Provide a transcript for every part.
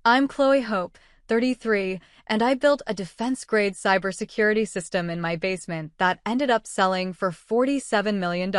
I'm Chloe Hope, 33, and I built a defense-grade cybersecurity system in my basement that ended up selling for $47 million.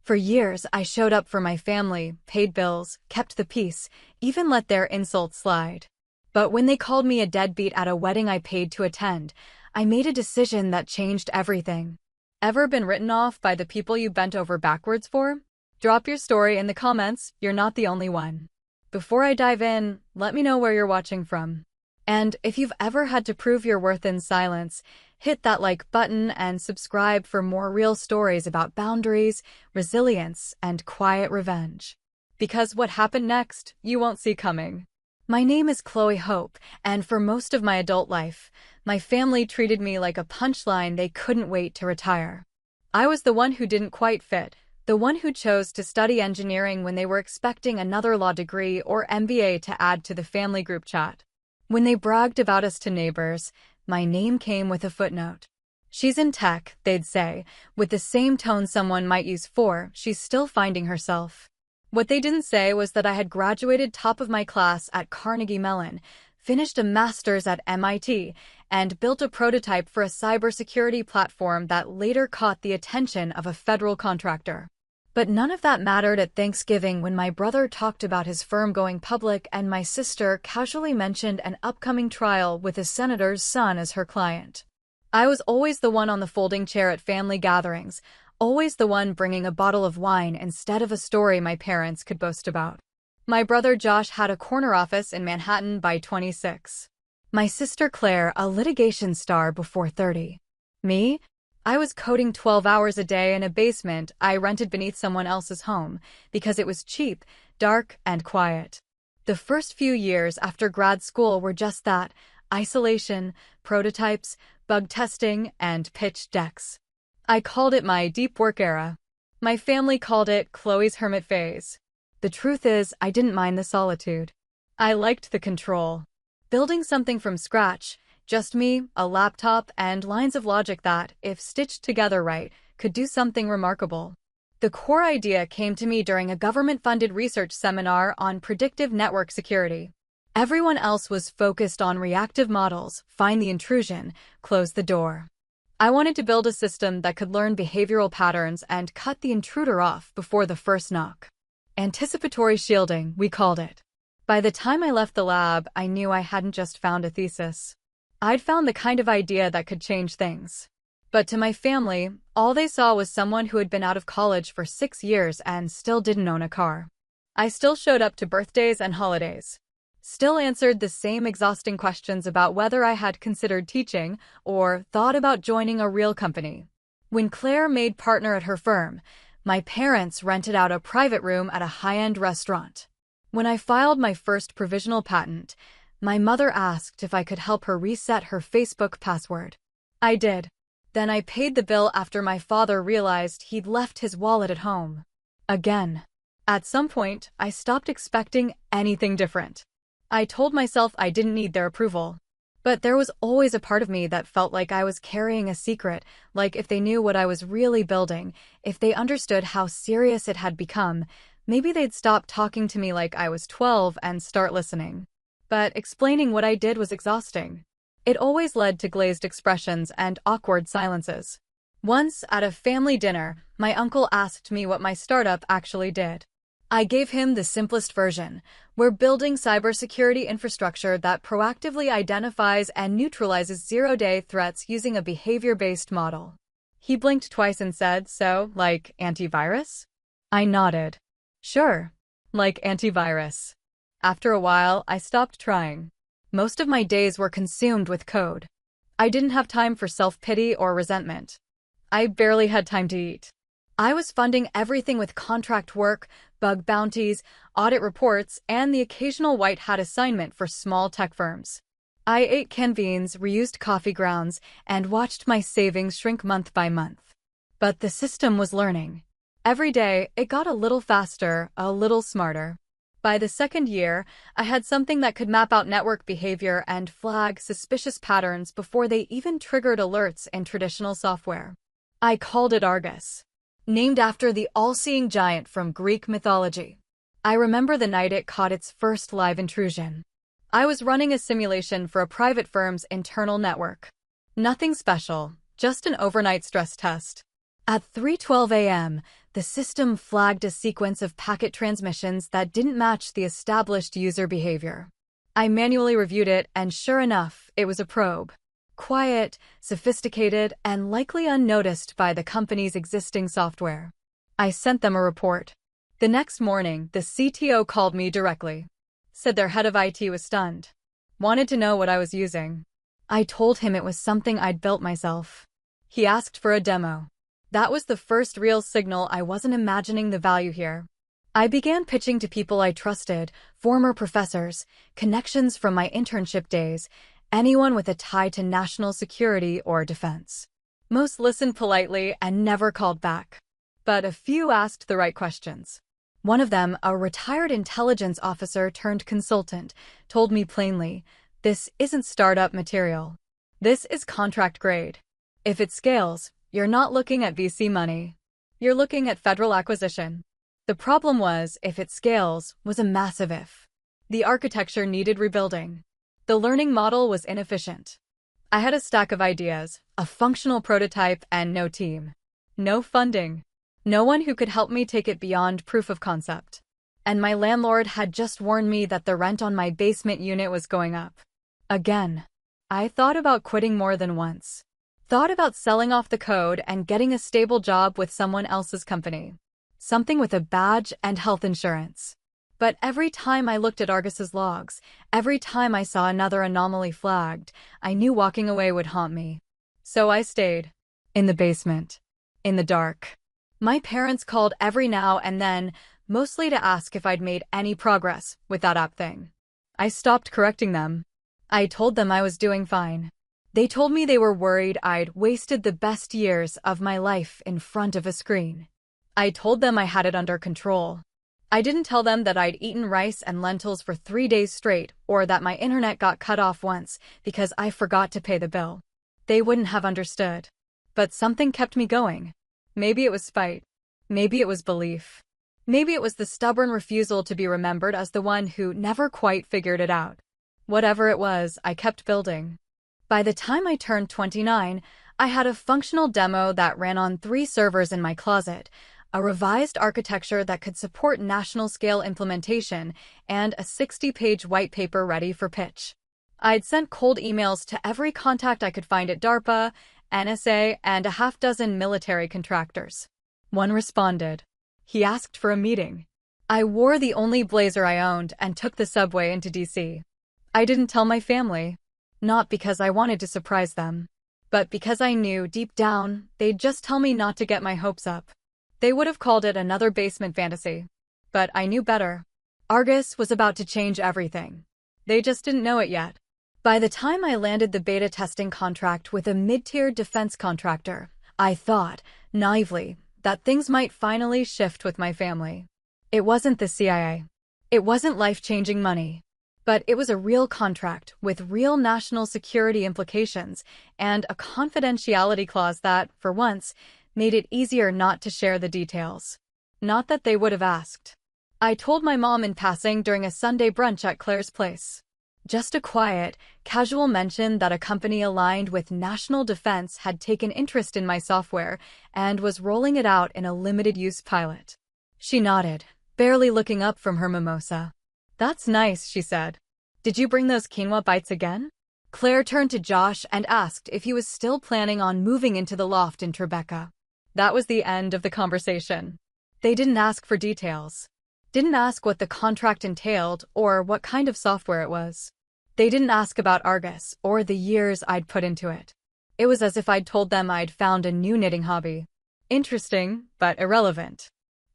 For years, I showed up for my family, paid bills, kept the peace, even let their insults slide. But when they called me a deadbeat at a wedding I paid to attend, I made a decision that changed everything. Ever been written off by the people you bent over backwards for? Drop your story in the comments, you're not the only one. Before I dive in, let me know where you're watching from. And if you've ever had to prove your worth in silence, hit that like button and subscribe for more real stories about boundaries, resilience, and quiet revenge. Because what happened next, you won't see coming. My name is Chloe Hope, and for most of my adult life, my family treated me like a punchline they couldn't wait to retire. I was the one who didn't quite fit, the one who chose to study engineering when they were expecting another law degree or MBA to add to the family group chat. When they bragged about us to neighbors, my name came with a footnote. She's in tech, they'd say, with the same tone someone might use for, she's still finding herself. What they didn't say was that I had graduated top of my class at Carnegie Mellon, finished a master's at MIT, and built a prototype for a cybersecurity platform that later caught the attention of a federal contractor. But none of that mattered at Thanksgiving when my brother talked about his firm going public and my sister casually mentioned an upcoming trial with a senator's son as her client. I was always the one on the folding chair at family gatherings, always the one bringing a bottle of wine instead of a story my parents could boast about. My brother Josh had a corner office in Manhattan by 26. My sister Claire, a litigation star before 30. Me? I was coding 12 hours a day in a basement I rented beneath someone else's home because it was cheap, dark, and quiet. The first few years after grad school were just that: isolation, prototypes, bug testing, and pitch decks. I called it my deep work era. My family called it Chloe's hermit phase. The truth is, I didn't mind the solitude. I liked the control. Building something from scratch, just me, a laptop, and lines of logic that, if stitched together right, could do something remarkable. The core idea came to me during a government-funded research seminar on predictive network security. Everyone else was focused on reactive models, find the intrusion, close the door. I wanted to build a system that could learn behavioral patterns and cut the intruder off before the first knock. Anticipatory shielding, we called it. By the time I left the lab, I knew I hadn't just found a thesis. I'd found the kind of idea that could change things. But to my family, all they saw was someone who had been out of college for 6 years and still didn't own a car. I still showed up to birthdays and holidays. Still answered the same exhausting questions about whether I had considered teaching or thought about joining a real company. When Claire made partner at her firm, my parents rented out a private room at a high-end restaurant. When I filed my first provisional patent, my mother asked if I could help her reset her Facebook password. I did. Then I paid the bill after my father realized he'd left his wallet at home. Again. At some point, I stopped expecting anything different. I told myself I didn't need their approval. But there was always a part of me that felt like I was carrying a secret, like if they knew what I was really building, if they understood how serious it had become, maybe they'd stop talking to me like I was 12 and start listening. But explaining what I did was exhausting. It always led to glazed expressions and awkward silences. Once, at a family dinner, my uncle asked me what my startup actually did. I gave him the simplest version: we're building cybersecurity infrastructure that proactively identifies and neutralizes zero-day threats using a behavior-based model. He blinked twice and said, "So, like antivirus?" I nodded. "Sure, like antivirus." After a while, I stopped trying. Most of my days were consumed with code. I didn't have time for self-pity or resentment. I barely had time to eat. I was funding everything with contract work, bug bounties, audit reports, and the occasional white hat assignment for small tech firms. I ate canned beans, reused coffee grounds, and watched my savings shrink month by month. But the system was learning. Every day, it got a little faster, a little smarter. By the second year, I had something that could map out network behavior and flag suspicious patterns before they even triggered alerts in traditional software. I called it Argus, named after the all-seeing giant from Greek mythology. I remember the night it caught its first live intrusion. I was running a simulation for a private firm's internal network. Nothing special, just an overnight stress test. At 3:12 a.m., the system flagged a sequence of packet transmissions that didn't match the established user behavior. I manually reviewed it, and sure enough, it was a probe. Quiet, sophisticated, and likely unnoticed by the company's existing software. I sent them a report. The next morning, the CTO called me directly. Said their head of IT was stunned. Wanted to know what I was using. I told him it was something I'd built myself. He asked for a demo. That was the first real signal I wasn't imagining the value here. I began pitching to people I trusted, former professors, connections from my internship days, anyone with a tie to national security or defense. Most listened politely and never called back. But a few asked the right questions. One of them, a retired intelligence officer turned consultant, told me plainly, "This isn't startup material. This is contract grade. If it scales, you're not looking at VC money. You're looking at federal acquisition." The problem was, if it scales, was a massive if. The architecture needed rebuilding. The learning model was inefficient. I had a stack of ideas, a functional prototype, and no team. No funding. No one who could help me take it beyond proof of concept. And my landlord had just warned me that the rent on my basement unit was going up. Again. I thought about quitting more than once. Thought about selling off the code and getting a stable job with someone else's company. Something with a badge and health insurance. But every time I looked at Argus's logs, every time I saw another anomaly flagged, I knew walking away would haunt me. So I stayed. In the basement. In the dark. My parents called every now and then, mostly to ask if I'd made any progress with that app thing. I stopped correcting them. I told them I was doing fine. They told me they were worried I'd wasted the best years of my life in front of a screen. I told them I had it under control. I didn't tell them that I'd eaten rice and lentils for 3 days straight, or that my internet got cut off once because I forgot to pay the bill. They wouldn't have understood. But something kept me going. Maybe it was spite. Maybe it was belief. Maybe it was the stubborn refusal to be remembered as the one who never quite figured it out. Whatever it was, I kept building. By the time I turned 29, I had a functional demo that ran on 3 servers in my closet, a revised architecture that could support national-scale implementation, and a 60-page white paper ready for pitch. I'd sent cold emails to every contact I could find at DARPA, NSA, and a half-dozen military contractors. One responded. He asked for a meeting. I wore the only blazer I owned and took the subway into DC. I didn't tell my family. Not because I wanted to surprise them, but because I knew deep down they'd just tell me not to get my hopes up. They would have called it another basement fantasy. But I knew better. Argus was about to change everything. They just didn't know it yet. By the time I landed the beta testing contract with a mid-tier defense contractor, I thought, naively, that things might finally shift with my family. It wasn't the CIA. It wasn't life-changing money. But it was a real contract with real national security implications and a confidentiality clause that, for once, made it easier not to share the details. Not that they would have asked. I told my mom in passing during a Sunday brunch at Claire's place. Just a quiet, casual mention that a company aligned with national defense had taken interest in my software and was rolling it out in a limited-use pilot. She nodded, barely looking up from her mimosa. "That's nice," she said. "Did you bring those quinoa bites again?" Claire turned to Josh and asked if he was still planning on moving into the loft in Tribeca. That was the end of the conversation. They didn't ask for details. Didn't ask what the contract entailed or what kind of software it was. They didn't ask about Argus or the years I'd put into it. It was as if I'd told them I'd found a new knitting hobby. Interesting, but irrelevant.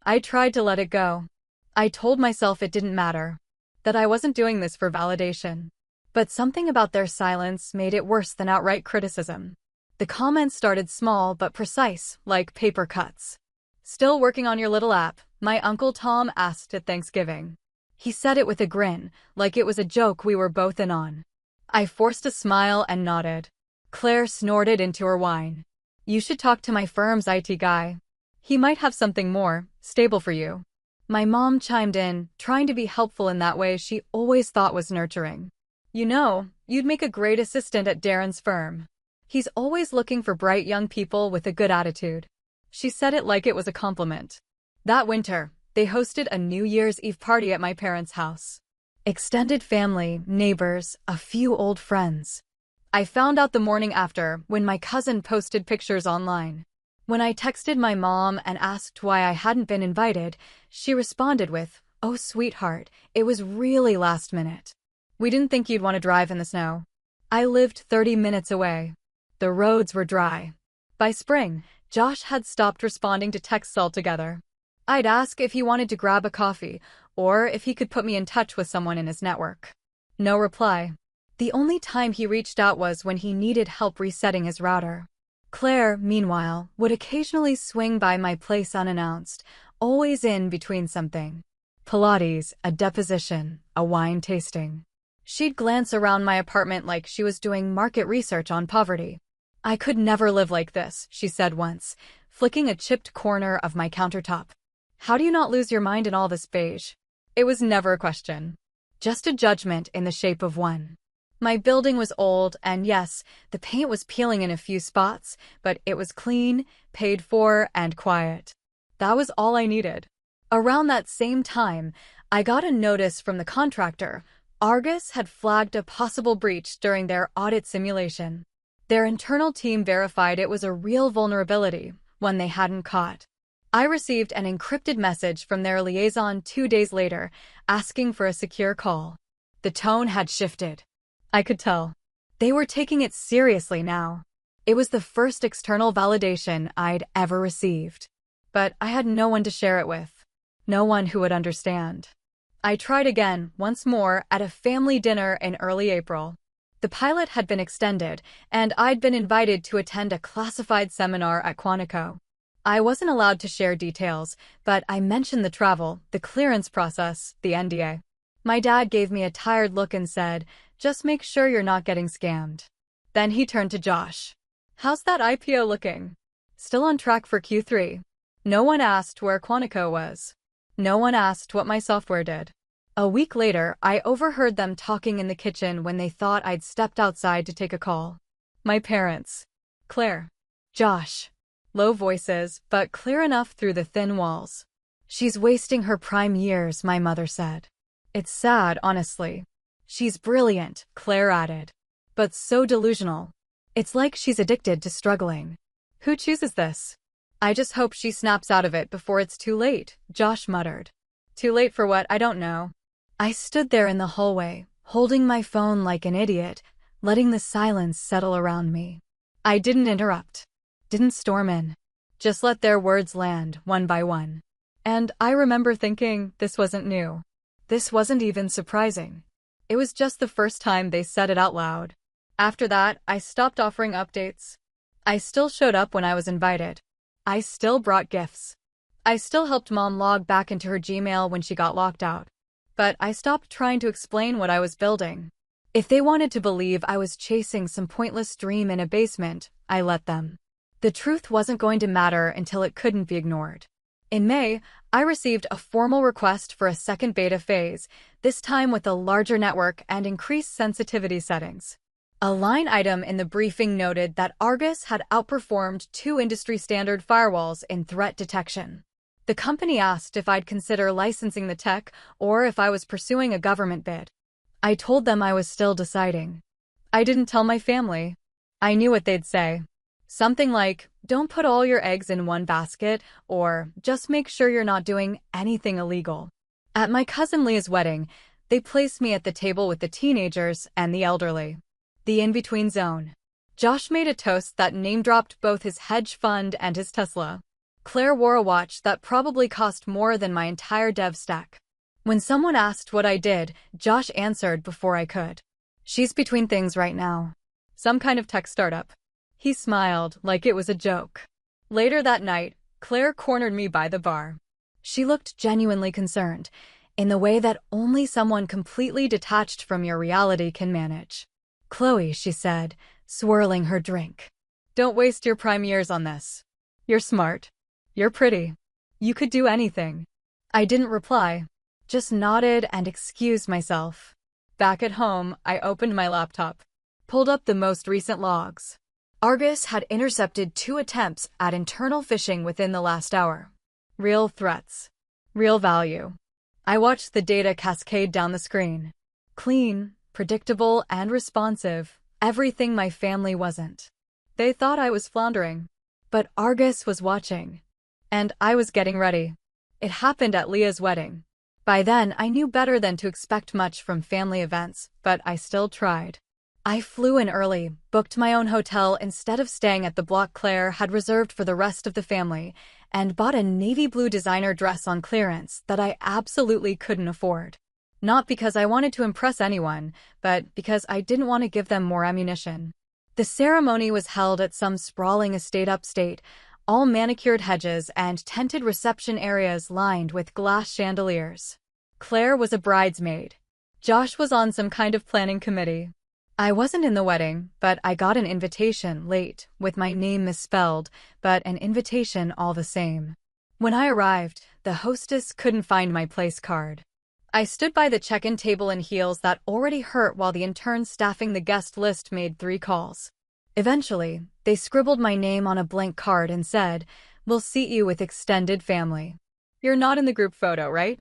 I tried to let it go. I told myself it didn't matter, that I wasn't doing this for validation. But something about their silence made it worse than outright criticism. The comments started small but precise, like paper cuts. "Still working on your little app?" my Uncle Tom asked at Thanksgiving. He said it with a grin, like it was a joke we were both in on. I forced a smile and nodded. Claire snorted into her wine. "You should talk to my firm's IT guy. He might have something more stable for you." My mom chimed in, trying to be helpful in that way she always thought was nurturing. You know, you'd make a great assistant at Darren's firm. He's always looking for bright young people with a good attitude. She said it like it was a compliment. That winter, they hosted a New Year's Eve party at my parents' house. Extended family, neighbors, a few old friends. I found out the morning after when my cousin posted pictures online. When I texted my mom and asked why I hadn't been invited, she responded with, "Oh, sweetheart, it was really last minute. We didn't think you'd want to drive in the snow." I lived 30 minutes away. The roads were dry. By spring, Josh had stopped responding to texts altogether. I'd ask if he wanted to grab a coffee, or if he could put me in touch with someone in his network. No reply. The only time he reached out was when he needed help resetting his router. Claire, meanwhile, would occasionally swing by my place unannounced, always in between something. Pilates, a deposition, a wine tasting. She'd glance around my apartment like she was doing market research on poverty. "I could never live like this," she said once, flicking a chipped corner of my countertop. "How do you not lose your mind in all this beige?" It was never a question. Just a judgment in the shape of one. My building was old, and yes, the paint was peeling in a few spots, but it was clean, paid for, and quiet. That was all I needed. Around that same time, I got a notice from the contractor. Argus had flagged a possible breach during their audit simulation. Their internal team verified it was a real vulnerability, one they hadn't caught. I received an encrypted message from their liaison 2 days later, asking for a secure call. The tone had shifted. I could tell. They were taking it seriously now. It was the first external validation I'd ever received. But I had no one to share it with. No one who would understand. I tried again, once more, at a family dinner in early April. The pilot had been extended, and I'd been invited to attend a classified seminar at Quantico. I wasn't allowed to share details, but I mentioned the travel, the clearance process, the NDA. My dad gave me a tired look and said, "Just make sure you're not getting scammed." Then he turned to Josh. "How's that IPO looking?" "Still on track for Q3. No one asked where Quantico was. No one asked what my software did." A week later, I overheard them talking in the kitchen when they thought I'd stepped outside to take a call. My parents. Claire. Josh. Low voices, but clear enough through the thin walls. "She's wasting her prime years," my mother said. "It's sad, honestly." "She's brilliant," Claire added. "But so delusional. It's like she's addicted to struggling." "Who chooses this?" "I just hope she snaps out of it before it's too late," Josh muttered. "Too late for what? I don't know." I stood there in the hallway, holding my phone like an idiot, letting the silence settle around me. I didn't interrupt. Didn't storm in. Just let their words land, one by one. And I remember thinking, this wasn't new. This wasn't even surprising. It was just the first time they said it out loud. After that, I stopped offering updates. I still showed up when I was invited. I still brought gifts. I still helped Mom log back into her Gmail when she got locked out. But I stopped trying to explain what I was building. If they wanted to believe I was chasing some pointless dream in a basement, I let them. The truth wasn't going to matter until it couldn't be ignored. In May, I received a formal request for a second beta phase, this time with a larger network and increased sensitivity settings. A line item in the briefing noted that Argus had outperformed 2 industry-standard firewalls in threat detection. The company asked if I'd consider licensing the tech or if I was pursuing a government bid. I told them I was still deciding. I didn't tell my family. I knew what they'd say. Something like, "Don't put all your eggs in one basket," or "Just make sure you're not doing anything illegal." At my cousin Leah's wedding, they placed me at the table with the teenagers and the elderly. The in-between zone. Josh made a toast that name-dropped both his hedge fund and his Tesla. Claire wore a watch that probably cost more than my entire dev stack. When someone asked what I did, Josh answered before I could. "She's between things right now. Some kind of tech startup." He smiled like it was a joke. Later that night, Claire cornered me by the bar. She looked genuinely concerned, in the way that only someone completely detached from your reality can manage. "Chloe," she said, swirling her drink. "Don't waste your prime years on this. You're smart. You're pretty. You could do anything." I didn't reply, just nodded and excused myself. Back at home, I opened my laptop, pulled up the most recent logs. Argus had intercepted 2 attempts at internal phishing within the last hour. Real threats. Real value. I watched the data cascade down the screen. Clean, predictable, and responsive. Everything my family wasn't. They thought I was floundering. But Argus was watching. And I was getting ready. It happened at Leah's wedding. By then, I knew better than to expect much from family events, but I still tried. I flew in early, booked my own hotel instead of staying at the block Claire had reserved for the rest of the family, and bought a navy blue designer dress on clearance that I absolutely couldn't afford. Not because I wanted to impress anyone, but because I didn't want to give them more ammunition. The ceremony was held at some sprawling estate upstate, all manicured hedges and tented reception areas lined with glass chandeliers. Claire was a bridesmaid. Josh was on some kind of planning committee. I wasn't in the wedding, but I got an invitation late, with my name misspelled, but an invitation all the same. When I arrived, the hostess couldn't find my place card. I stood by the check-in table in heels that already hurt while the intern staffing the guest list made 3 calls. Eventually, they scribbled my name on a blank card and said, "We'll seat you with extended family." You're not in the group photo, right?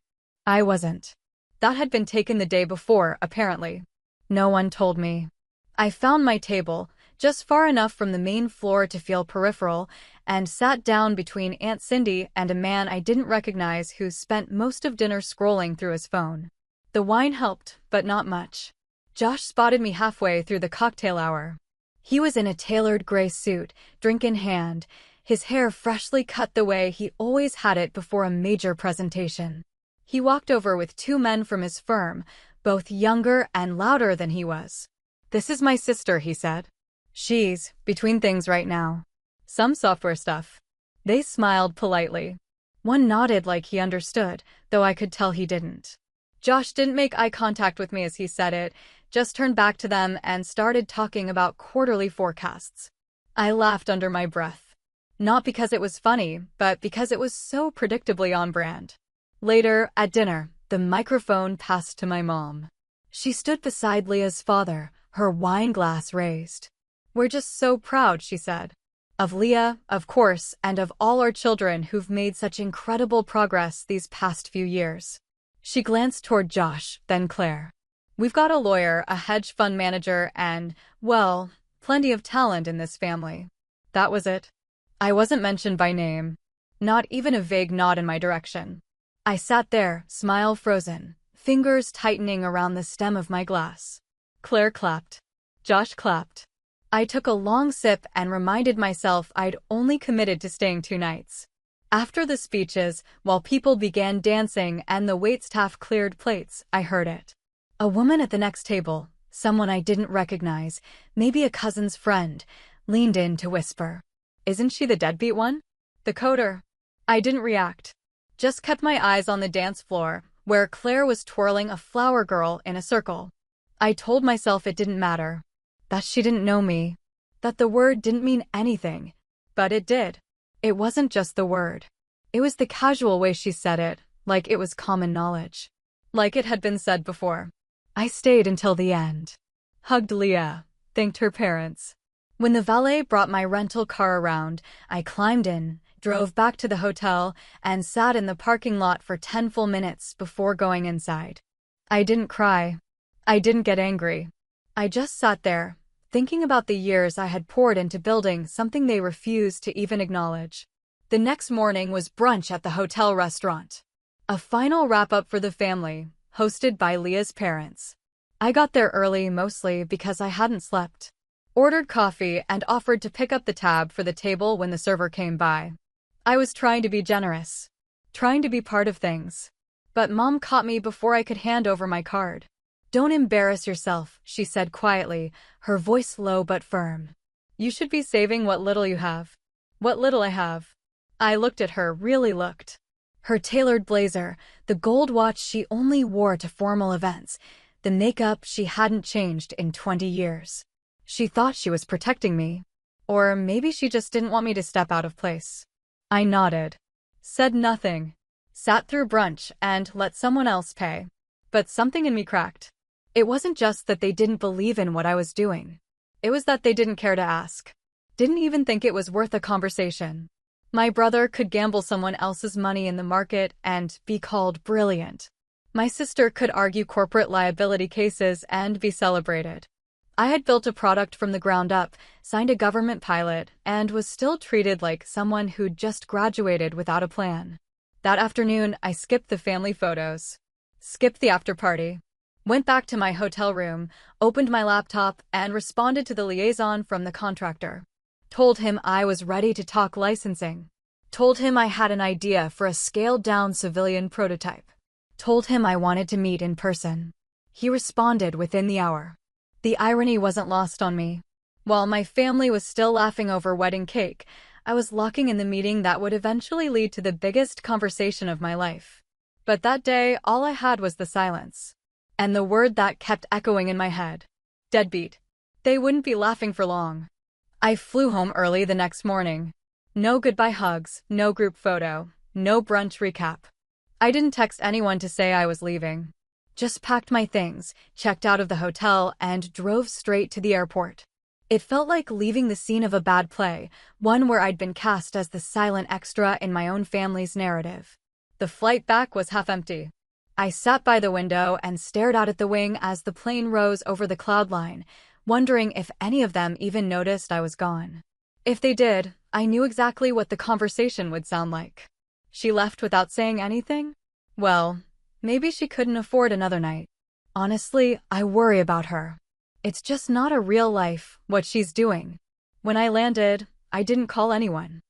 I wasn't. That had been taken the day before, apparently. No one told me. I found my table, just far enough from the main floor to feel peripheral, and sat down between Aunt Cindy and a man I didn't recognize who spent most of dinner scrolling through his phone. The wine helped, but not much. Josh spotted me halfway through the cocktail hour. He was in a tailored gray suit, drink in hand, his hair freshly cut the way he always had it before a major presentation. He walked over with 2 men from his firm, both younger and louder than he was. "This is my sister," he said. "She's between things right now. Some software stuff." They smiled politely. One nodded like he understood, though I could tell he didn't. Josh didn't make eye contact with me as he said it, just turned back to them and started talking about quarterly forecasts. I laughed under my breath. Not because it was funny, but because it was so predictably on brand. Later, at dinner, the microphone passed to my mom. She stood beside Leah's father, her wine glass raised. "We're just so proud," she said. "Of Leah, of course, and of all our children who've made such incredible progress these past few years." She glanced toward Josh, then Claire. "We've got a lawyer, a hedge fund manager, and, well, plenty of talent in this family." That was it. I wasn't mentioned by name. Not even a vague nod in my direction. I sat there, smile frozen, fingers tightening around the stem of my glass. Claire clapped. Josh clapped. I took a long sip and reminded myself I'd only committed to staying 2 nights. After the speeches, while people began dancing and the waitstaff cleared plates, I heard it. A woman at the next table, someone I didn't recognize, maybe a cousin's friend, leaned in to whisper, "Isn't she the deadbeat one? The coder?" I didn't react. Just kept my eyes on the dance floor, where Claire was twirling a flower girl in a circle. I told myself it didn't matter. That she didn't know me. That the word didn't mean anything. But it did. It wasn't just the word. It was the casual way she said it, like it was common knowledge. Like it had been said before. I stayed until the end. Hugged Leah. Thanked her parents. When the valet brought my rental car around, I climbed in, drove back to the hotel, and sat in the parking lot for 10 full minutes before going inside. I didn't cry. I didn't get angry. I just sat there, thinking about the years I had poured into building something they refused to even acknowledge. The next morning was brunch at the hotel restaurant. A final wrap-up for the family, hosted by Leah's parents. I got there early mostly because I hadn't slept. Ordered coffee and offered to pick up the tab for the table when the server came by. I was trying to be generous. Trying to be part of things. But Mom caught me before I could hand over my card. "Don't embarrass yourself," she said quietly, her voice low but firm. "You should be saving what little you have." What little I have. I looked at her, really looked. Her tailored blazer, the gold watch she only wore to formal events, the makeup she hadn't changed in 20 years. She thought she was protecting me. Or maybe she just didn't want me to step out of place. I nodded. Said nothing. Sat through brunch and let someone else pay. But something in me cracked. It wasn't just that they didn't believe in what I was doing. It was that they didn't care to ask. Didn't even think it was worth a conversation. My brother could gamble someone else's money in the market and be called brilliant. My sister could argue corporate liability cases and be celebrated. I had built a product from the ground up, signed a government pilot, and was still treated like someone who'd just graduated without a plan. That afternoon, I skipped the family photos. Skipped the after party. Went back to my hotel room, opened my laptop, and responded to the liaison from the contractor. Told him I was ready to talk licensing. Told him I had an idea for a scaled-down civilian prototype. Told him I wanted to meet in person. He responded within the hour. The irony wasn't lost on me. While my family was still laughing over wedding cake, I was locking in the meeting that would eventually lead to the biggest conversation of my life. But that day, all I had was the silence. And the word that kept echoing in my head. Deadbeat. They wouldn't be laughing for long. I flew home early the next morning. No goodbye hugs, no group photo, no brunch recap. I didn't text anyone to say I was leaving. Just packed my things, checked out of the hotel, and drove straight to the airport. It felt like leaving the scene of a bad play, one where I'd been cast as the silent extra in my own family's narrative. The flight back was half empty. I sat by the window and stared out at the wing as the plane rose over the cloud line, wondering if any of them even noticed I was gone. If they did, I knew exactly what the conversation would sound like. She left without saying anything? Well, maybe she couldn't afford another night. Honestly, I worry about her. It's just not a real life, what she's doing. When I landed, I didn't call anyone.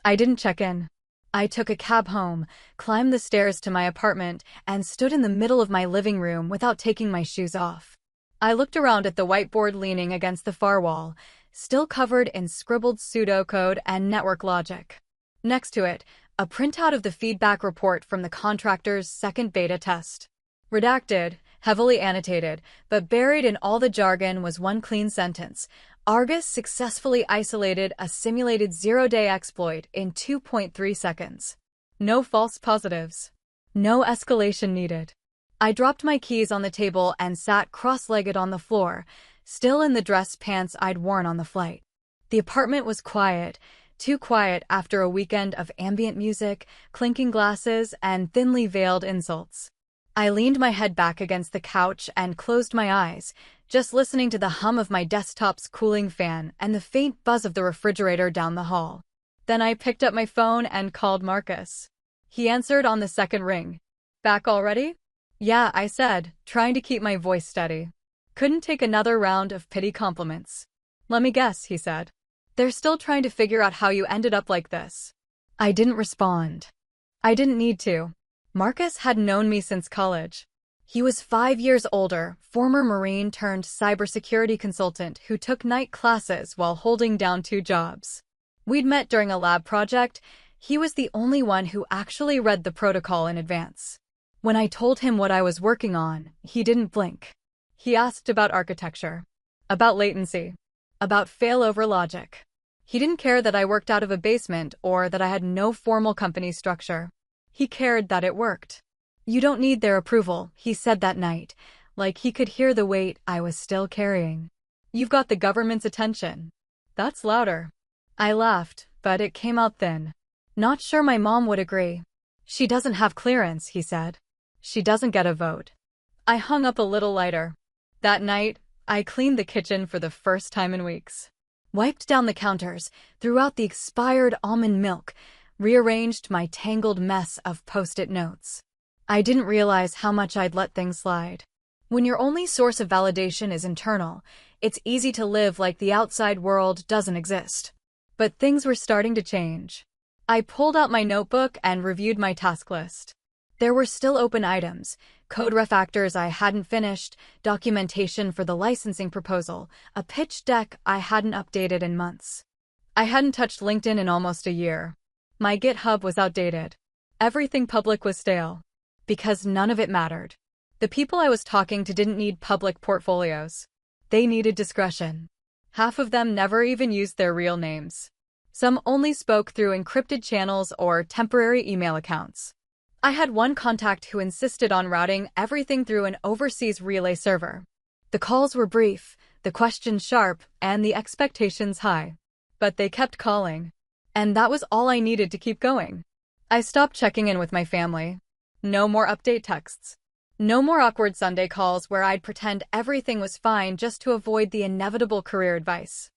I didn't check in. I took a cab home, climbed the stairs to my apartment, and stood in the middle of my living room without taking my shoes off. I looked around at the whiteboard leaning against the far wall, still covered in scribbled pseudocode and network logic. Next to it, a printout of the feedback report from the contractor's second beta test. Redacted, heavily annotated, but buried in all the jargon was one clean sentence. Argus successfully isolated a simulated zero-day exploit in 2.3 seconds. No false positives. No escalation needed. I dropped my keys on the table and sat cross-legged on the floor, still in the dress pants I'd worn on the flight. The apartment was quiet, too quiet after a weekend of ambient music, clinking glasses, and thinly veiled insults. I leaned my head back against the couch and closed my eyes, just listening to the hum of my desktop's cooling fan and the faint buzz of the refrigerator down the hall. Then I picked up my phone and called Marcus. He answered on the second ring. "Back already?" "Yeah," I said, trying to keep my voice steady. Couldn't take another round of pity compliments. "Let me guess," he said. "They're still trying to figure out how you ended up like this." I didn't respond. I didn't need to. Marcus had known me since college. He was 5 years older, former Marine turned cybersecurity consultant who took night classes while holding down 2 jobs. We'd met during a lab project. He was the only one who actually read the protocol in advance. When I told him what I was working on, he didn't blink. He asked about architecture, about latency, about failover logic. He didn't care that I worked out of a basement or that I had no formal company structure. He cared that it worked. "You don't need their approval," he said that night, like he could hear the weight I was still carrying. "You've got the government's attention." "That's louder." I laughed, but it came out thin. "Not sure my mom would agree." "She doesn't have clearance," he said. "She doesn't get a vote." I hung up a little lighter. That night, I cleaned the kitchen for the first time in weeks. Wiped down the counters, threw out the expired almond milk, rearranged my tangled mess of Post-it notes. I didn't realize how much I'd let things slide. When your only source of validation is internal, it's easy to live like the outside world doesn't exist. But things were starting to change. I pulled out my notebook and reviewed my task list. There were still open items, code refactors I hadn't finished, documentation for the licensing proposal, a pitch deck I hadn't updated in months. I hadn't touched LinkedIn in almost a year. My GitHub was outdated. Everything public was stale. Because none of it mattered. The people I was talking to didn't need public portfolios. They needed discretion. Half of them never even used their real names. Some only spoke through encrypted channels or temporary email accounts. I had one contact who insisted on routing everything through an overseas relay server. The calls were brief, the questions sharp, and the expectations high. But they kept calling. And that was all I needed to keep going. I stopped checking in with my family. No more update texts. No more awkward Sunday calls where I'd pretend everything was fine just to avoid the inevitable career advice.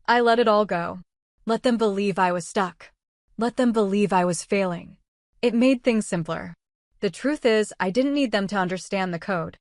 I let it all go. Let them believe I was stuck. Let them believe I was failing. It made things simpler. The truth is, I didn't need them to understand the code.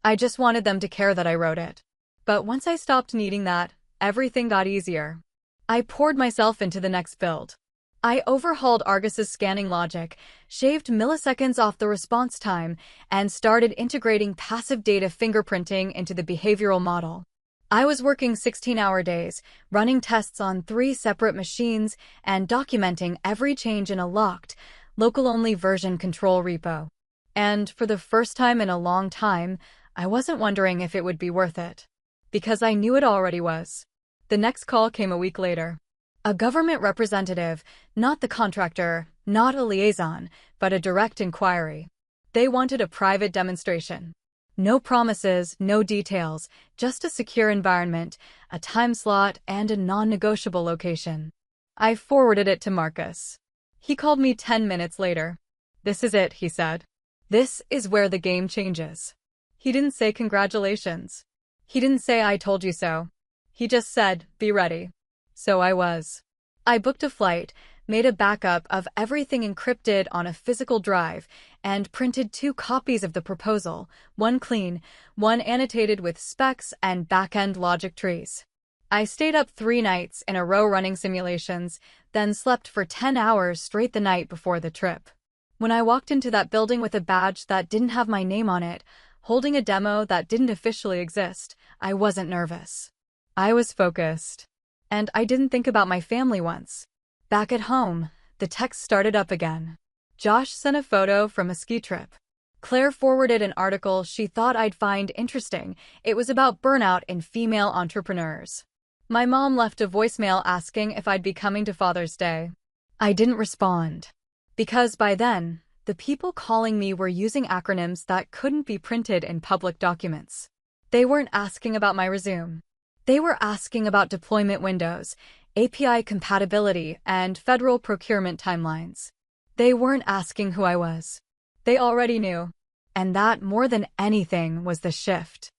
I just wanted them to care that I wrote it. But once I stopped needing that, everything got easier. I poured myself into the next build. I overhauled Argus's scanning logic, shaved milliseconds off the response time, and started integrating passive data fingerprinting into the behavioral model. I was working 16-hour days, running tests on 3 separate machines, and documenting every change in a locked, local-only version control repo. And for the first time in a long time, I wasn't wondering if it would be worth it. Because I knew it already was. The next call came a week later. A government representative, not the contractor, not a liaison, but a direct inquiry. They wanted a private demonstration. No promises, no details, just a secure environment, a time slot, and a non-negotiable location. I forwarded it to Marcus. He called me 10 minutes later. "This is it," he said. "This is where the game changes." He didn't say congratulations. He didn't say I told you so. He just said, "Be ready." So I was. I booked a flight, made a backup of everything encrypted on a physical drive, and printed 2 copies of the proposal, one clean, one annotated with specs and back-end logic trees. I stayed up 3 nights in a row running simulations, then slept for 10 hours straight the night before the trip. When I walked into that building with a badge that didn't have my name on it, holding a demo that didn't officially exist, I wasn't nervous. I was focused. And I didn't think about my family once. Back at home, the text started up again. Josh sent a photo from a ski trip. Claire forwarded an article she thought I'd find interesting. It was about burnout in female entrepreneurs. My mom left a voicemail asking if I'd be coming to Father's Day. I didn't respond. Because by then, the people calling me were using acronyms that couldn't be printed in public documents. They weren't asking about my resume. They were asking about deployment windows, API compatibility, and federal procurement timelines. They weren't asking who I was. They already knew. And that, more than anything, was the shift.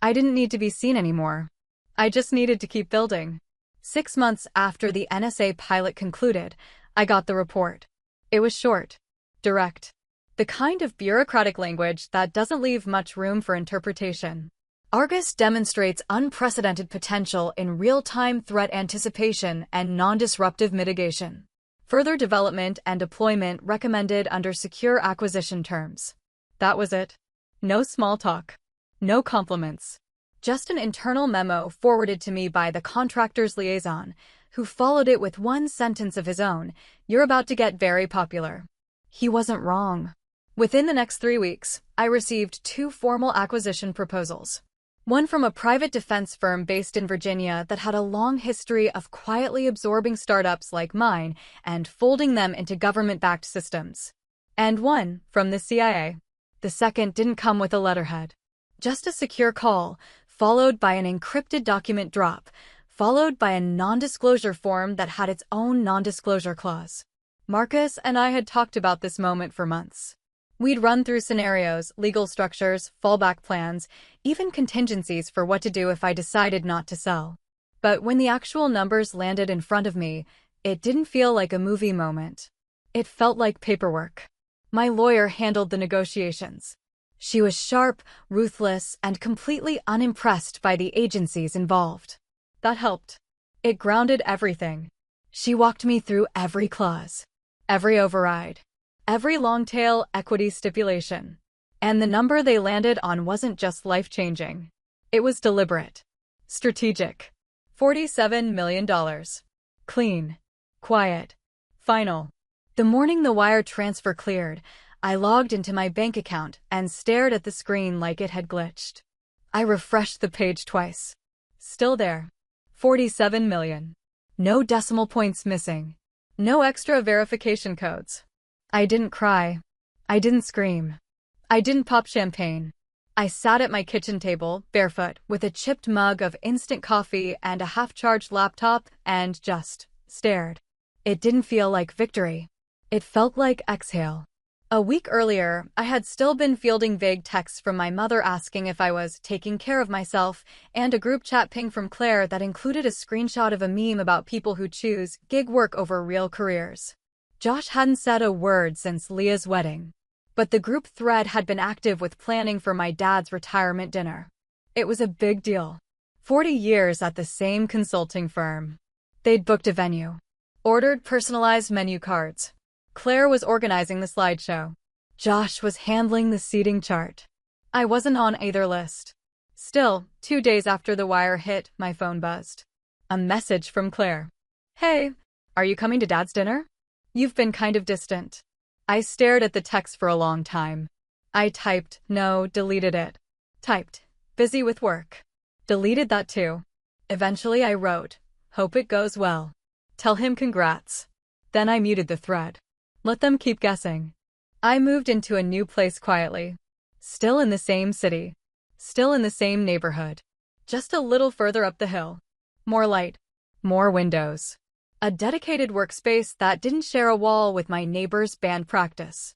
I didn't need to be seen anymore. I just needed to keep building. 6 months after the NSA pilot concluded, I got the report. It was short, direct. The kind of bureaucratic language that doesn't leave much room for interpretation. Argus demonstrates unprecedented potential in real-time threat anticipation and non-disruptive mitigation. Further development and deployment recommended under secure acquisition terms. That was it. No small talk. No compliments. Just an internal memo forwarded to me by the contractor's liaison, who followed it with one sentence of his own: "You're about to get very popular." He wasn't wrong. Within the next 3 weeks, I received 2 formal acquisition proposals. One from a private defense firm based in Virginia that had a long history of quietly absorbing startups like mine and folding them into government-backed systems. And one from the CIA. The second didn't come with a letterhead. Just a secure call, followed by an encrypted document drop, followed by a non-disclosure form that had its own non-disclosure clause. Marcus and I had talked about this moment for months. We'd run through scenarios, legal structures, fallback plans, even contingencies for what to do if I decided not to sell. But when the actual numbers landed in front of me, it didn't feel like a movie moment. It felt like paperwork. My lawyer handled the negotiations. She was sharp, ruthless, and completely unimpressed by the agencies involved. That helped. It grounded everything. She walked me through every clause, every override, every long-tail equity stipulation. And the number they landed on wasn't just life-changing. It was deliberate. Strategic. $47 million. Clean. Quiet. Final. The morning the wire transfer cleared, I logged into my bank account and stared at the screen like it had glitched. I refreshed the page twice. Still there. 47 million. No decimal points missing. No extra verification codes. I didn't cry. I didn't scream. I didn't pop champagne. I sat at my kitchen table, barefoot, with a chipped mug of instant coffee and a half-charged laptop, and just stared. It didn't feel like victory. It felt like exhale. A week earlier, I had still been fielding vague texts from my mother asking if I was taking care of myself, and a group chat ping from Claire that included a screenshot of a meme about people who choose gig work over real careers. Josh hadn't said a word since Leah's wedding. But the group thread had been active with planning for my dad's retirement dinner. It was a big deal. 40 years at the same consulting firm. They'd booked a venue. Ordered personalized menu cards. Claire was organizing the slideshow. Josh was handling the seating chart. I wasn't on either list. Still, 2 days after the wire hit, my phone buzzed. A message from Claire. "Hey, are you coming to Dad's dinner? You've been kind of distant." I stared at the text for a long time. I typed, no, deleted it. Typed, busy with work. Deleted that too. Eventually I wrote, hope it goes well. Tell him congrats. Then I muted the thread. Let them keep guessing. I moved into a new place quietly. Still in the same city. Still in the same neighborhood. Just a little further up the hill. More light. More windows. A dedicated workspace that didn't share a wall with my neighbor's band practice.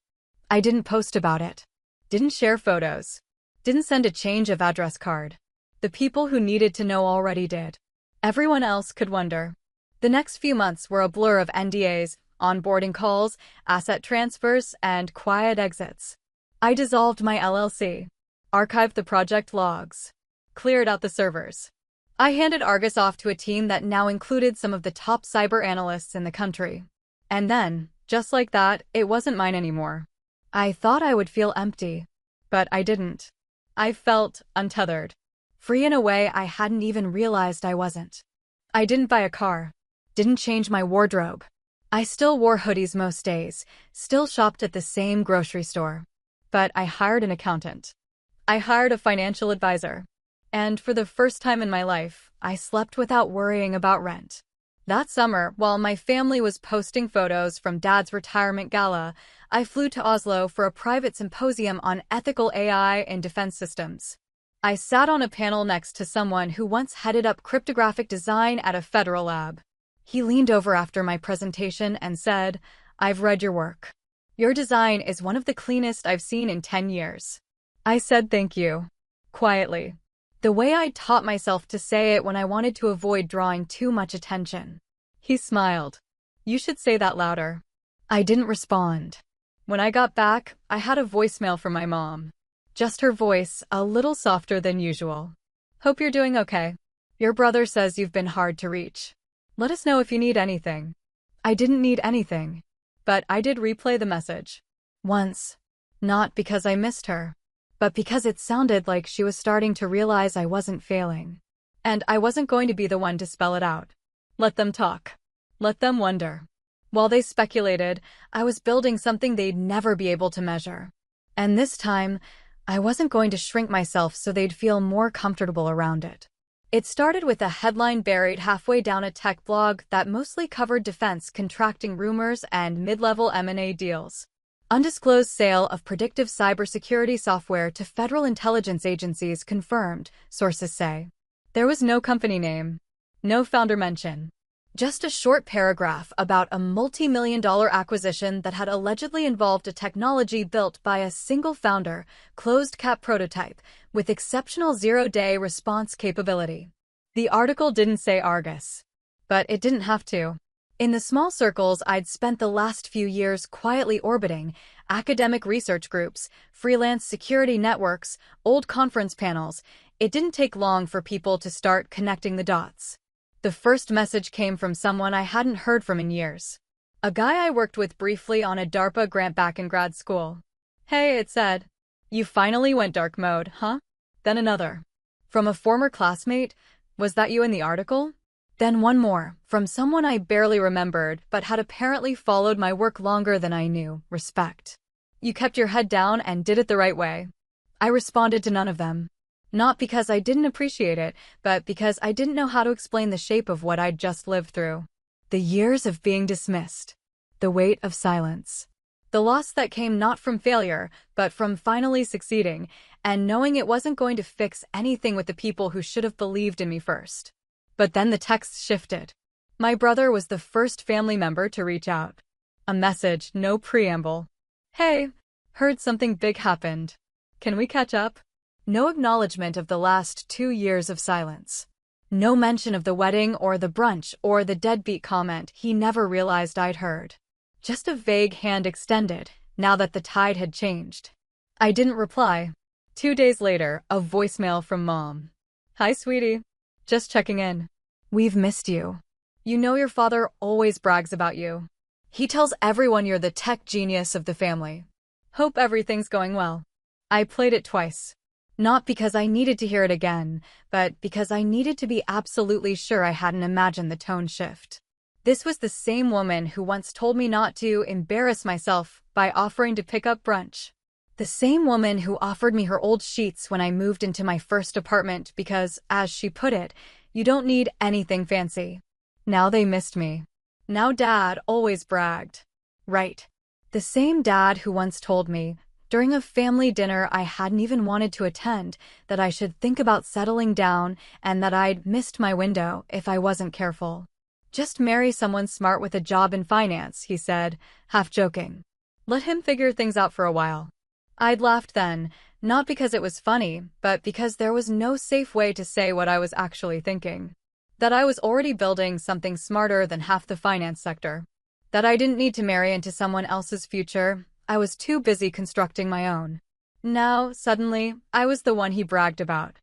I didn't post about it. Didn't share photos. Didn't send a change of address card. The people who needed to know already did. Everyone else could wonder. The next few months were a blur of NDAs, onboarding calls, asset transfers, and quiet exits. I dissolved my LLC. Archived the project logs. Cleared out the servers. I handed Argus off to a team that now included some of the top cyber analysts in the country. And then, just like that, it wasn't mine anymore. I thought I would feel empty. But I didn't. I felt untethered. Free in a way I hadn't even realized I wasn't. I didn't buy a car. Didn't change my wardrobe. I still wore hoodies most days, still shopped at the same grocery store. But I hired an accountant. I hired a financial advisor. And for the first time in my life, I slept without worrying about rent. That summer, while my family was posting photos from Dad's retirement gala, I flew to Oslo for a private symposium on ethical AI in defense systems. I sat on a panel next to someone who once headed up cryptographic design at a federal lab. He leaned over after my presentation and said, "I've read your work. Your design is one of the cleanest I've seen in 10 years. I said thank you. Quietly. The way I taught myself to say it when I wanted to avoid drawing too much attention. He smiled. You should say that louder. I didn't respond. When I got back, I had a voicemail from my mom. Just her voice, a little softer than usual. Hope you're doing okay. Your brother says you've been hard to reach. Let us know if you need anything. I didn't need anything. But I did replay the message. Once. Not because I missed her. But because it sounded like she was starting to realize I wasn't failing. And I wasn't going to be the one to spell it out. Let them talk. Let them wonder. While they speculated, I was building something they'd never be able to measure. And this time, I wasn't going to shrink myself so they'd feel more comfortable around it. It started with a headline buried halfway down a tech blog that mostly covered defense contracting rumors and mid-level M&A deals. Undisclosed sale of predictive cybersecurity software to federal intelligence agencies confirmed, sources say. There was no company name. No founder mention. Just a short paragraph about a multi-million-dollar acquisition that had allegedly involved a technology built by a single founder, closed-cap prototype, with exceptional zero-day response capability. The article didn't say Argus. But it didn't have to. In the small circles I'd spent the last few years quietly orbiting, academic research groups, freelance security networks, old conference panels, it didn't take long for people to start connecting the dots. The first message came from someone I hadn't heard from in years. A guy I worked with briefly on a DARPA grant back in grad school. Hey, it said. You finally went dark mode, huh? Then another. From a former classmate, was that you in the article? Then one more, from someone I barely remembered but had apparently followed my work longer than I knew, respect. You kept your head down and did it the right way. I responded to none of them. Not because I didn't appreciate it, but because I didn't know how to explain the shape of what I'd just lived through. The years of being dismissed. The weight of silence. The loss that came not from failure, but from finally succeeding, and knowing it wasn't going to fix anything with the people who should have believed in me first. But then the text shifted. My brother was the first family member to reach out. A message, no preamble. Hey, heard something big happened. Can we catch up? No acknowledgement of the last 2 years of silence. No mention of the wedding or the brunch or the deadbeat comment he never realized I'd heard. Just a vague hand extended, now that the tide had changed. I didn't reply. 2 days later, a voicemail from Mom. Hi, sweetie. Just checking in. We've missed you. You know your father always brags about you. He tells everyone you're the tech genius of the family. Hope everything's going well. I played it twice. Not because I needed to hear it again, but because I needed to be absolutely sure I hadn't imagined the tone shift. This was the same woman who once told me not to embarrass myself by offering to pick up brunch. The same woman who offered me her old sheets when I moved into my first apartment because, as she put it, you don't need anything fancy. Now they missed me. Now Dad always bragged. Right. The same dad who once told me, during a family dinner I hadn't even wanted to attend, that I should think about settling down and that I'd missed my window if I wasn't careful. Just marry someone smart with a job in finance, he said, half joking. Let him figure things out for a while. I'd laughed then, not because it was funny, but because there was no safe way to say what I was actually thinking. That I was already building something smarter than half the finance sector. That I didn't need to marry into someone else's future. I was too busy constructing my own. Now, suddenly, I was the one he bragged about.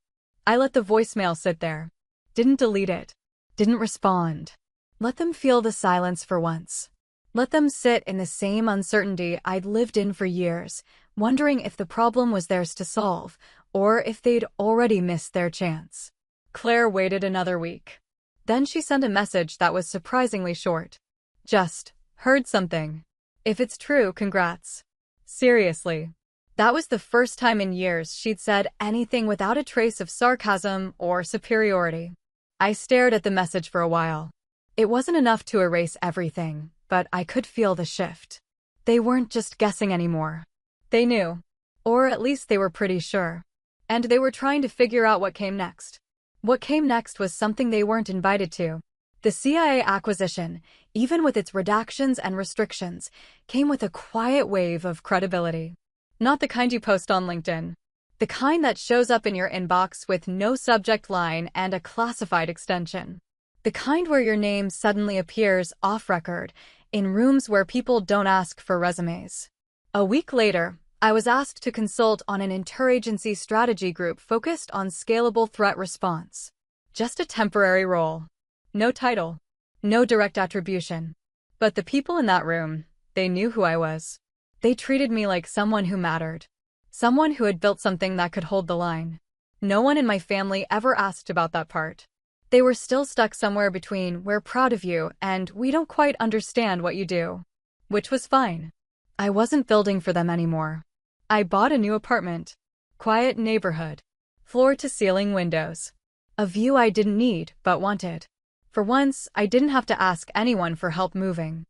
I let the voicemail sit there. Didn't delete it. Didn't respond. Let them feel the silence for once. Let them sit in the same uncertainty I'd lived in for years, wondering if the problem was theirs to solve, or if they'd already missed their chance. Claire waited another week. Then she sent a message that was surprisingly short. Just, heard something. If it's true, congrats. Seriously. That was the first time in years she'd said anything without a trace of sarcasm or superiority. I stared at the message for a while. It wasn't enough to erase everything, but I could feel the shift. They weren't just guessing anymore. They knew. Or at least they were pretty sure. And they were trying to figure out what came next. What came next was something they weren't invited to. The CIA acquisition, even with its redactions and restrictions, came with a quiet wave of credibility. Not the kind you post on LinkedIn. The kind that shows up in your inbox with no subject line and a classified extension. The kind where your name suddenly appears off-record, in rooms where people don't ask for resumes. A week later, I was asked to consult on an interagency strategy group focused on scalable threat response. Just a temporary role. No title. No direct attribution. But the people in that room, they knew who I was. They treated me like someone who mattered. Someone who had built something that could hold the line. No one in my family ever asked about that part. They were still stuck somewhere between "we're proud of you" and "we don't quite understand what you do." Which was fine. I wasn't building for them anymore. I bought a new apartment. Quiet neighborhood. Floor-to-ceiling windows. A view I didn't need, but wanted. For once, I didn't have to ask anyone for help moving.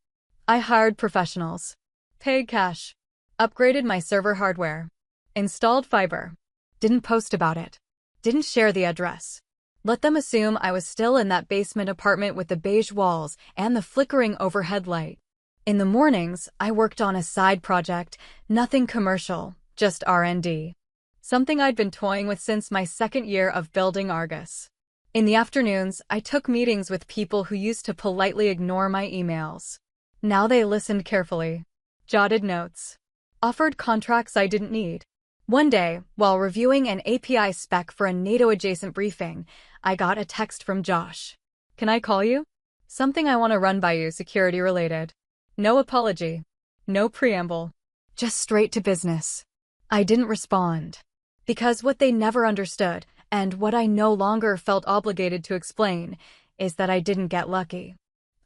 I hired professionals. Paid cash. Upgraded my server hardware. Installed fiber. Didn't post about it. Didn't share the address. Let them assume I was still in that basement apartment with the beige walls and the flickering overhead light. In the mornings, I worked on a side project, nothing commercial, just R&D. Something I'd been toying with since my second year of building Argus. In the afternoons, I took meetings with people who used to politely ignore my emails. Now they listened carefully. Jotted notes. Offered contracts I didn't need. One day, while reviewing an API spec for a NATO-adjacent briefing, I got a text from Josh. Can I call you? Something I want to run by you, security-related. No apology. No preamble. Just straight to business. I didn't respond. Because what they never understood, and what I no longer felt obligated to explain, is that I didn't get lucky.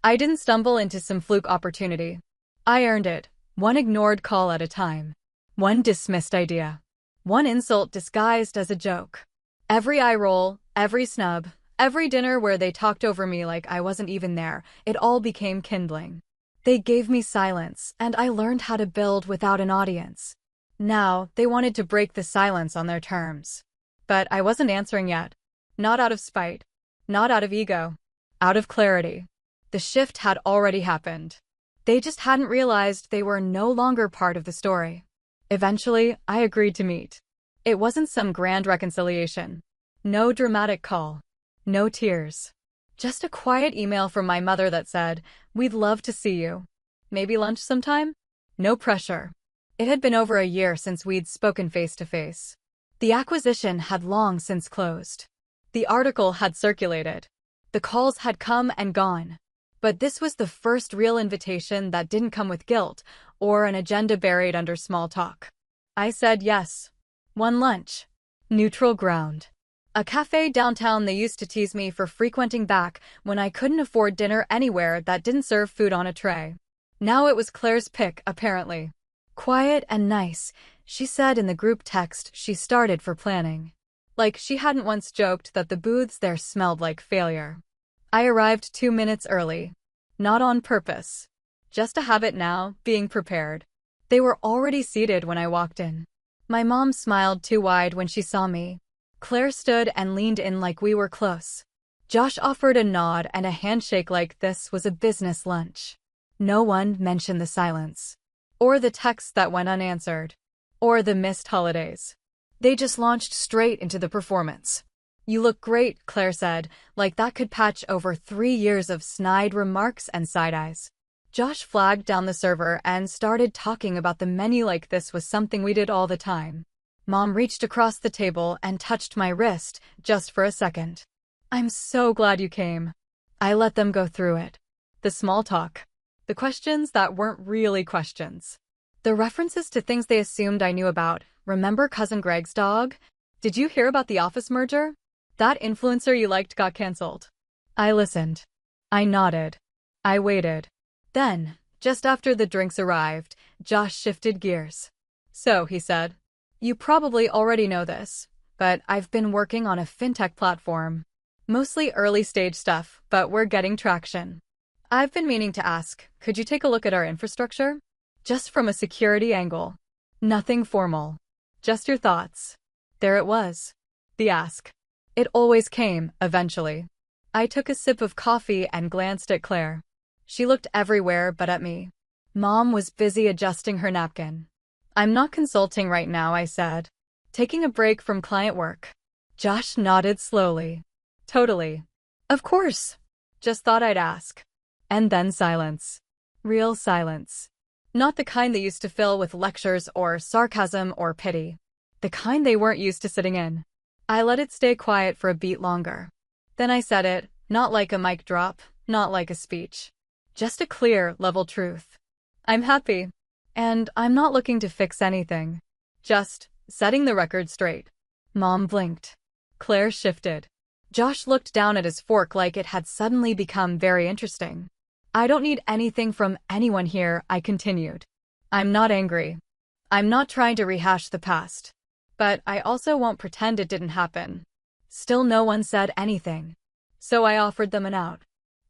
I didn't stumble into some fluke opportunity. I earned it, one ignored call at a time. One dismissed idea. One insult disguised as a joke. Every eye roll, every snub, every dinner where they talked over me like I wasn't even there, it all became kindling. They gave me silence, and I learned how to build without an audience. Now, they wanted to break the silence on their terms. But I wasn't answering yet. Not out of spite. Not out of ego. Out of clarity. The shift had already happened. They just hadn't realized they were no longer part of the story. Eventually, I agreed to meet. It wasn't some grand reconciliation. No dramatic call. No tears. Just a quiet email from my mother that said, "We'd love to see you. Maybe lunch sometime?" No pressure. It had been over a year since we'd spoken face to face. The acquisition had long since closed. The article had circulated. The calls had come and gone. But this was the first real invitation that didn't come with guilt or an agenda buried under small talk. I said yes. One lunch. Neutral ground. A cafe downtown they used to tease me for frequenting back when I couldn't afford dinner anywhere that didn't serve food on a tray. Now it was Claire's pick, apparently. Quiet and nice, she said in the group text she started for planning. Like she hadn't once joked that the booths there smelled like failure. I arrived 2 minutes early. Not on purpose. Just a habit now, being prepared. They were already seated when I walked in. My mom smiled too wide when she saw me. Claire stood and leaned in like we were close. Josh offered a nod and a handshake like this was a business lunch. No one mentioned the silence. Or the texts that went unanswered. Or the missed holidays. They just launched straight into the performance. "You look great," Claire said, like that could patch over 3 years of snide remarks and side-eyes. Josh flagged down the server and started talking about the menu like this was something we did all the time. Mom reached across the table and touched my wrist, just for a second. "I'm so glad you came." I let them go through it. The small talk. The questions that weren't really questions. The references to things they assumed I knew about. Remember Cousin Greg's dog? Did you hear about the office merger? That influencer you liked got canceled. I listened. I nodded. I waited. Then, just after the drinks arrived, Josh shifted gears. "So," he said, "you probably already know this, but I've been working on a fintech platform. Mostly early-stage stuff, but we're getting traction. I've been meaning to ask, could you take a look at our infrastructure? Just from a security angle. Nothing formal. Just your thoughts." There it was. The ask. It always came, eventually. I took a sip of coffee and glanced at Claire. She looked everywhere but at me. Mom was busy adjusting her napkin. "I'm not consulting right now," I said. "Taking a break from client work." Josh nodded slowly. "Totally. Of course. Just thought I'd ask." And then silence. Real silence. Not the kind they used to fill with lectures or sarcasm or pity. The kind they weren't used to sitting in. I let it stay quiet for a beat longer. Then I said it, not like a mic drop, not like a speech. Just a clear, level truth. "I'm happy. And I'm not looking to fix anything. Just setting the record straight." Mom blinked. Claire shifted. Josh looked down at his fork like it had suddenly become very interesting. "I don't need anything from anyone here," I continued. "I'm not angry. I'm not trying to rehash the past. But I also won't pretend it didn't happen." Still no one said anything. So I offered them an out.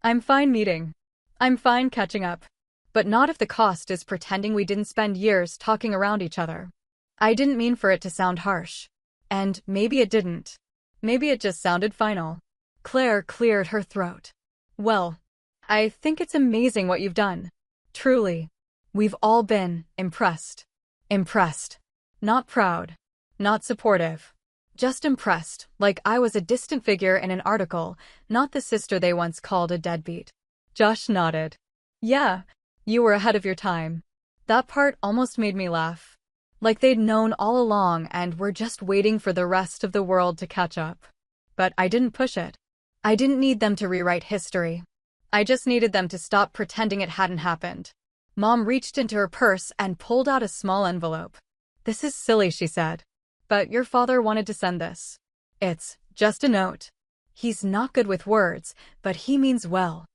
"I'm fine meeting. I'm fine catching up. But not if the cost is pretending we didn't spend years talking around each other." I didn't mean for it to sound harsh. And maybe it didn't. Maybe it just sounded final. Claire cleared her throat. "Well, I think it's amazing what you've done. Truly. We've all been impressed. Impressed. Not proud. Not supportive. Just impressed, like I was a distant figure in an article, not the sister they once called a deadbeat." Josh nodded. "Yeah, you were ahead of your time." That part almost made me laugh. Like they'd known all along and were just waiting for the rest of the world to catch up. But I didn't push it. I didn't need them to rewrite history. I just needed them to stop pretending it hadn't happened. Mom reached into her purse and pulled out a small envelope. "This is silly," she said. "But your father wanted to send this. It's just a note. He's not good with words, but he means well."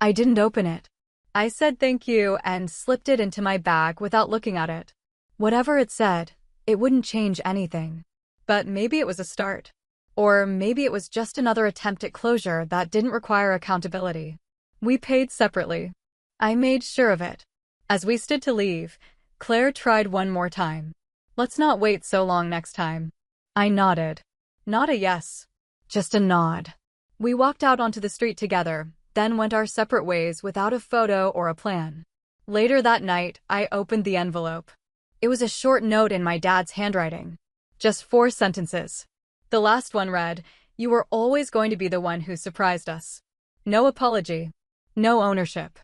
I didn't open it. I said thank you and slipped it into my bag without looking at it. Whatever it said, it wouldn't change anything. But maybe it was a start. Or maybe it was just another attempt at closure that didn't require accountability. We paid separately. I made sure of it. As we stood to leave, Claire tried one more time. Let's not wait so long next time. I nodded. Not a yes, just a nod. We walked out onto the street together, then went our separate ways without a photo or a plan. Later that night, I opened the envelope. It was a short note in my dad's handwriting. Just 4 sentences. The last one read, "You were always going to be the one who surprised us." No apology. No ownership.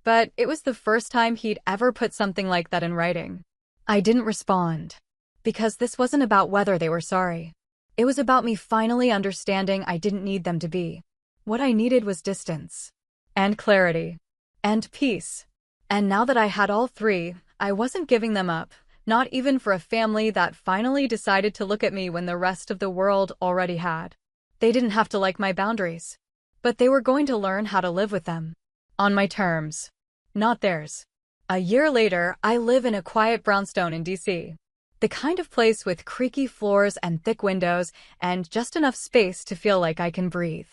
But it was the first time he'd ever put something like that in writing. I didn't respond. Because this wasn't about whether they were sorry. It was about me finally understanding I didn't need them to be. What I needed was distance. And clarity. And peace. And now that I had all 3, I wasn't giving them up, not even for a family that finally decided to look at me when the rest of the world already had. They didn't have to like my boundaries. But they were going to learn how to live with them. On my terms. Not theirs. A year later, I live in a quiet brownstone in DC. The kind of place with creaky floors and thick windows and just enough space to feel like I can breathe.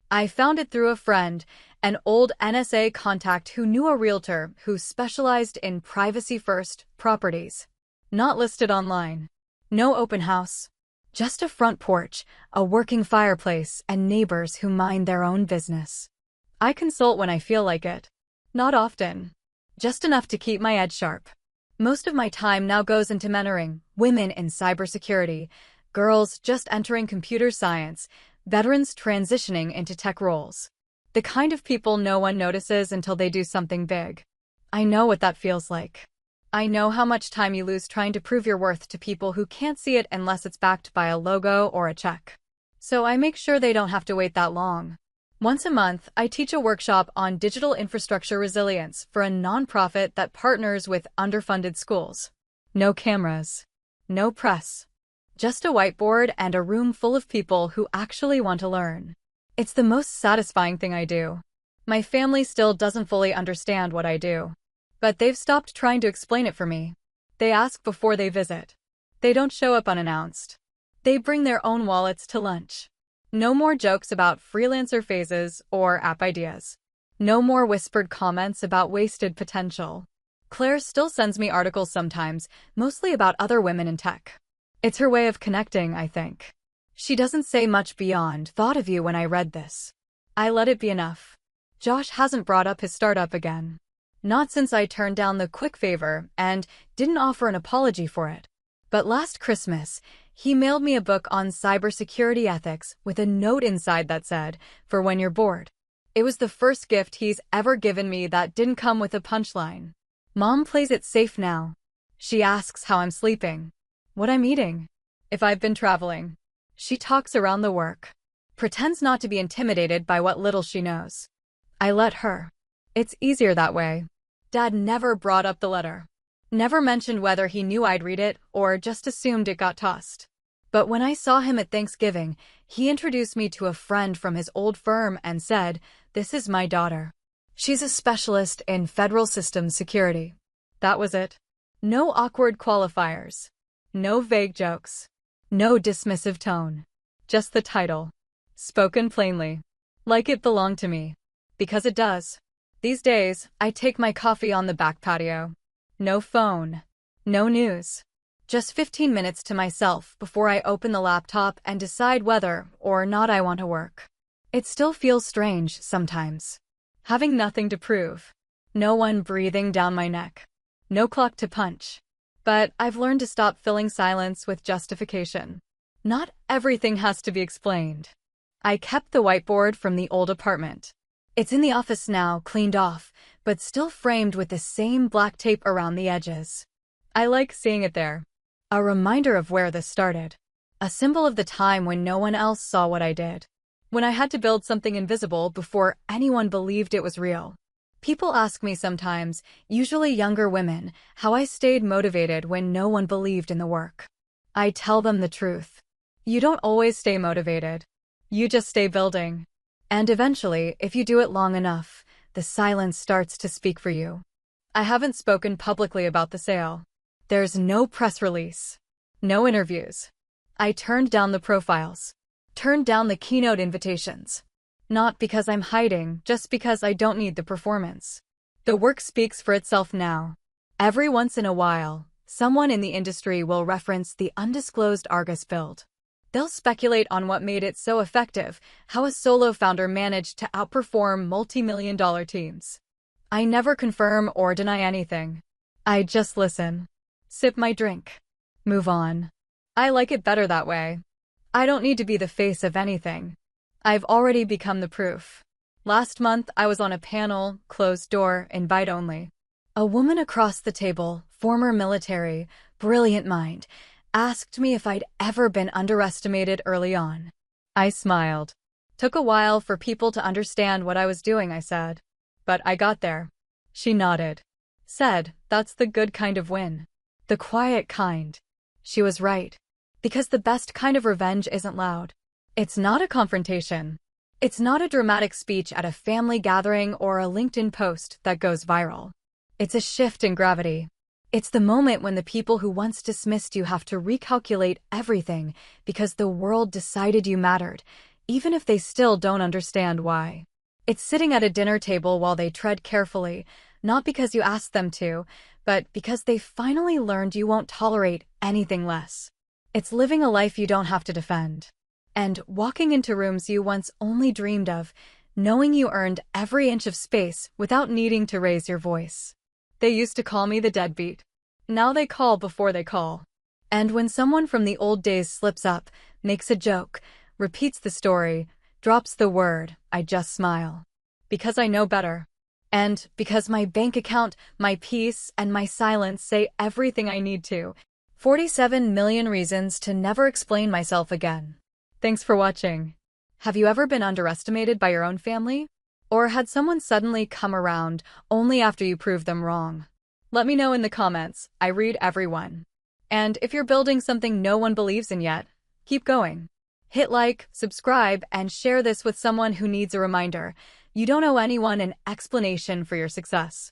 I found it through a friend, an old NSA contact who knew a realtor who specialized in privacy-first properties. Not listed online. No open house. Just a front porch, a working fireplace, and neighbors who mind their own business. I consult when I feel like it. Not often. Just enough to keep my edge sharp. Most of my time now goes into mentoring women in cybersecurity, girls just entering computer science, veterans transitioning into tech roles. The kind of people no one notices until they do something big. I know what that feels like. I know how much time you lose trying to prove your worth to people who can't see it unless it's backed by a logo or a check. So I make sure they don't have to wait that long. Once a month, I teach a workshop on digital infrastructure resilience for a nonprofit that partners with underfunded schools. No cameras. No press. Just a whiteboard and a room full of people who actually want to learn. It's the most satisfying thing I do. My family still doesn't fully understand what I do. But they've stopped trying to explain it for me. They ask before they visit. They don't show up unannounced. They bring their own wallets to lunch. No more jokes about freelancer phases or app ideas. No more whispered comments about wasted potential. Claire still sends me articles sometimes, mostly about other women in tech. It's her way of connecting, I think. She doesn't say much beyond "thought of you when I read this." I let it be enough. Josh hasn't brought up his startup again. Not since I turned down the quick favor and didn't offer an apology for it. But last Christmas, he mailed me a book on cybersecurity ethics with a note inside that said, "For when you're bored." It was the first gift he's ever given me that didn't come with a punchline. Mom plays it safe now. She asks how I'm sleeping, what I'm eating, if I've been traveling. She talks around the work. Pretends not to be intimidated by what little she knows. I let her. It's easier that way. Dad never brought up the letter. Never mentioned whether he knew I'd read it or just assumed it got tossed. But when I saw him at Thanksgiving, he introduced me to a friend from his old firm and said, "This is my daughter. She's a specialist in federal systems security." That was it. No awkward qualifiers. No vague jokes. No dismissive tone. Just the title. Spoken plainly. Like it belonged to me. Because it does. These days, I take my coffee on the back patio. No phone. No news. Just 15 minutes to myself before I open the laptop and decide whether or not I want to work. It still feels strange sometimes. Having nothing to prove. No one breathing down my neck. No clock to punch. But I've learned to stop filling silence with justification. Not everything has to be explained. I kept the whiteboard from the old apartment. It's in the office now, cleaned off, but still framed with the same black tape around the edges. I like seeing it there. A reminder of where this started. A symbol of the time when no one else saw what I did. When I had to build something invisible before anyone believed it was real. People ask me sometimes, usually younger women, how I stayed motivated when no one believed in the work. I tell them the truth. You don't always stay motivated. You just stay building. And eventually, if you do it long enough, the silence starts to speak for you. I haven't spoken publicly about the sale. There's no press release. No interviews. I turned down the profiles. Turned down the keynote invitations. Not because I'm hiding, just because I don't need the performance. The work speaks for itself now. Every once in a while, Someone in the industry will reference the undisclosed Argus build. They'll speculate on what made it so effective, how a solo founder managed to outperform multi-million-dollar teams. I never confirm or deny anything. I just listen. Sip my drink. Move on. I like it better that way. I don't need to be the face of anything. I've already become the proof. Last month, I was on a panel, closed door, invite only. A woman across the table, former military, brilliant mind, asked me if I'd ever been underestimated early on. I smiled. Took a while for people to understand what I was doing, I said. But I got there. She nodded. Said, that's the good kind of win. The quiet kind. She was right. Because the best kind of revenge isn't loud. It's not a confrontation. It's not a dramatic speech at a family gathering or a LinkedIn post that goes viral. It's a shift in gravity. It's the moment when the people who once dismissed you have to recalculate everything because the world decided you mattered, even if they still don't understand why. It's sitting at a dinner table while they tread carefully, not because you asked them to, but because they finally learned you won't tolerate anything less. It's living a life you don't have to defend. And walking into rooms you once only dreamed of, knowing you earned every inch of space without needing to raise your voice. They used to call me the deadbeat. Now they call before they call. And when someone from the old days slips up, makes a joke, repeats the story, drops the word, I just smile. Because I know better. And because my bank account, my peace, and my silence say everything I need to. 47 million reasons to never explain myself again. Thanks for watching. Have you ever been underestimated by your own family? Or had someone suddenly come around only after you proved them wrong? Let me know in the comments. I read everyone. And if you're building something no one believes in yet, keep going. Hit like, subscribe, and share this with someone who needs a reminder. You don't owe anyone an explanation for your success.